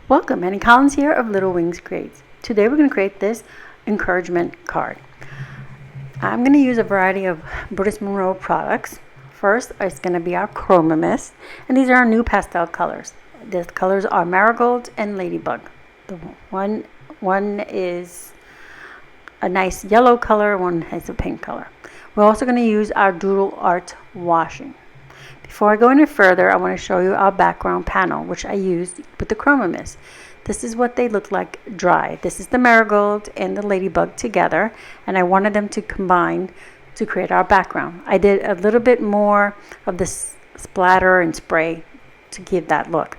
Welcome, Annie Collins here of Little Wings Creates. Today we're going to create this encouragement card. I'm going to use a variety of Brutus Monroe products. First is going to be our Chroma mist, and these are our new pastel colors. The colors are Marigold and Ladybug. The one is a nice yellow color, one has a pink color. We're also going to use our Doodle art washi. Before I go any further, I want to show you our background panel, which I used with the Chroma mist. This is what they look like dry. This is the Marigold and the Ladybug together, and I wanted them to combine to create our background. I did a little bit more of this splatter and spray to give that look.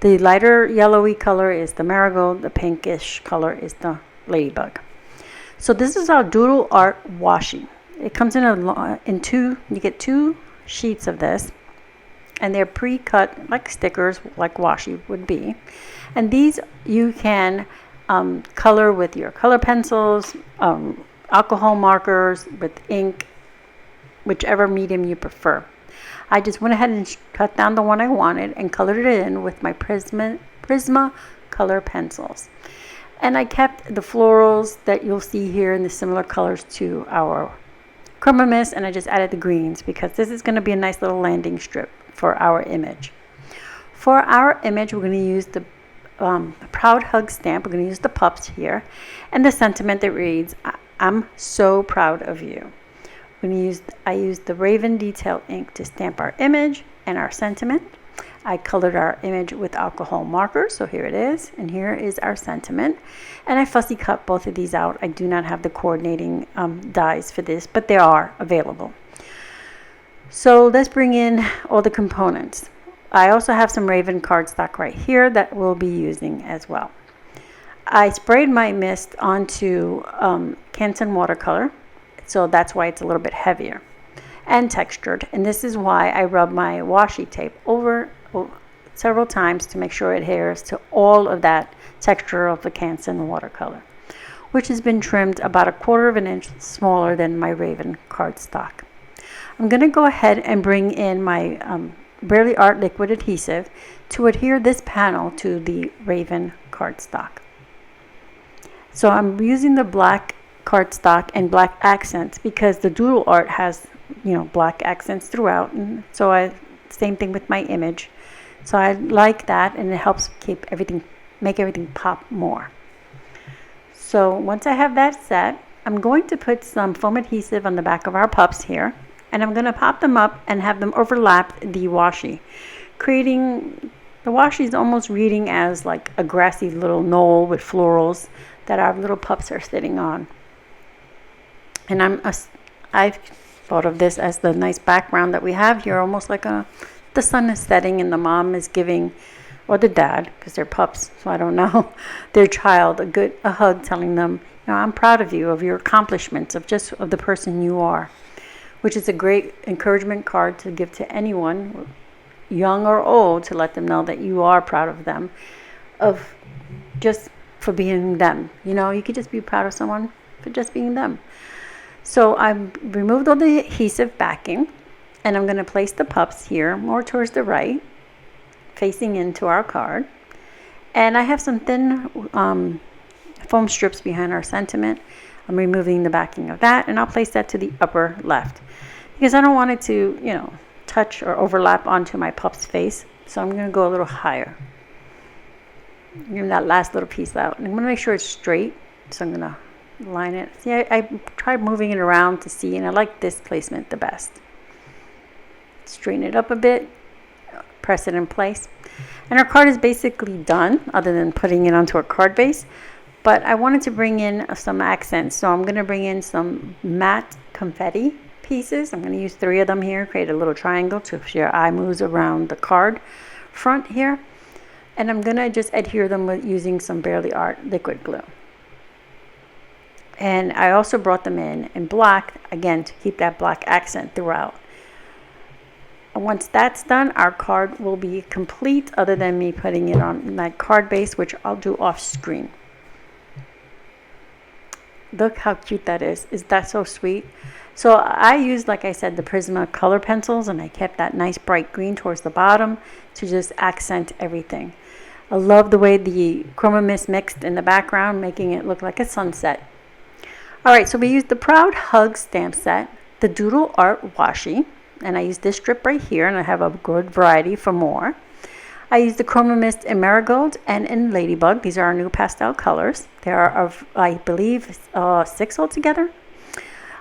The lighter yellowy color is the Marigold, the pinkish color is the Ladybug. So this is our Doodle art washi. It comes in two, you get 2 sheets of this. And they're pre-cut like stickers, like washi would be. And these you can color with your color pencils, alcohol markers, with ink, whichever medium you prefer. I just went ahead and cut down the one I wanted and colored it in with my PrismaColor Pencils. And I kept the florals that you'll see here in the similar colors to our Chroma mist, and I just added the greens because this is going to be a nice little landing strip for our image. For our image, we're going to use the Proud Hug stamp. We're going to use the pups here, and the sentiment that reads, "I'm so proud of you." I used the Raven Detail ink to stamp our image and our sentiment. I colored our image with alcohol markers, so here it is, and here is our sentiment. And I fussy cut both of these out. I do not have the coordinating dies for this, but they are available. So let's bring in all the components. I also have some Raven cardstock right here that we'll be using as well. I sprayed my mist onto Canson watercolor, so that's why it's a little bit heavier and textured. And this is why I rub my washi tape over several times to make sure it adheres to all of that texture of the Canson watercolor, which has been trimmed about 1/4 of an inch smaller than my Raven cardstock. I'm going to go ahead and bring in my Barely Art liquid adhesive to adhere this panel to the Raven cardstock. So I'm using the black cardstock and black accents because the Doodle art has, black accents throughout, and so same thing with my image. So I like that, and it helps make everything pop more. So once I have that set, I'm going to put some foam adhesive on the back of our pups here, and I'm going to pop them up and have them overlap the washi, creating the washi is almost reading as like a grassy little knoll with florals that our little pups are sitting on. And I've thought of this as the nice background that we have here, almost like the sun is setting and the mom is giving, or the dad, because they're pups, so I don't know, their child a hug, telling them, I'm proud of you, of your accomplishments, of the person you are, which is a great encouragement card to give to anyone, young or old, to let them know that you are proud of them, of just for being them. You could just be proud of someone for just being them. So I've removed all the adhesive backing, and I'm going to place the pups here more towards the right, facing into our card. And I have some thin foam strips behind our sentiment. I'm removing the backing of that, and I'll place that to the upper left because I don't want it to, touch or overlap onto my pup's face. So I'm going to go a little higher. Give that last little piece out. And I'm going to make sure it's straight, so I'm going to line it. See, I tried moving it around to see, and I like this placement the best. Straighten it up a bit, press it in place, and our card is basically done, other than putting it onto a card base. But I wanted to bring in some accents, so I'm going to bring in some matte confetti pieces. I'm going to use 3 of them here, create a little triangle to your eye moves around the card front here, and I'm going to just adhere them with using some Barely Art liquid glue. And I also brought them in black, again, to keep that black accent throughout. And once that's done, our card will be complete, other than me putting it on my card base, which I'll do off screen. Look how cute that is. Is that so sweet? So I used, like I said, the PrismaColor pencils, and I kept that nice bright green towards the bottom to just accent everything. I love the way the chroma mist mixed in the background, making it look like a sunset. Alright, so we used the Proud Hug stamp set, the Doodle Art Washi, and I used this strip right here, and I have a good variety for more. I used the Chroma Mist in Marigold and in Ladybug. These are our new pastel colors. There are, of, I believe, 6 altogether.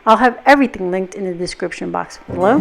I'll have everything linked in the description box below.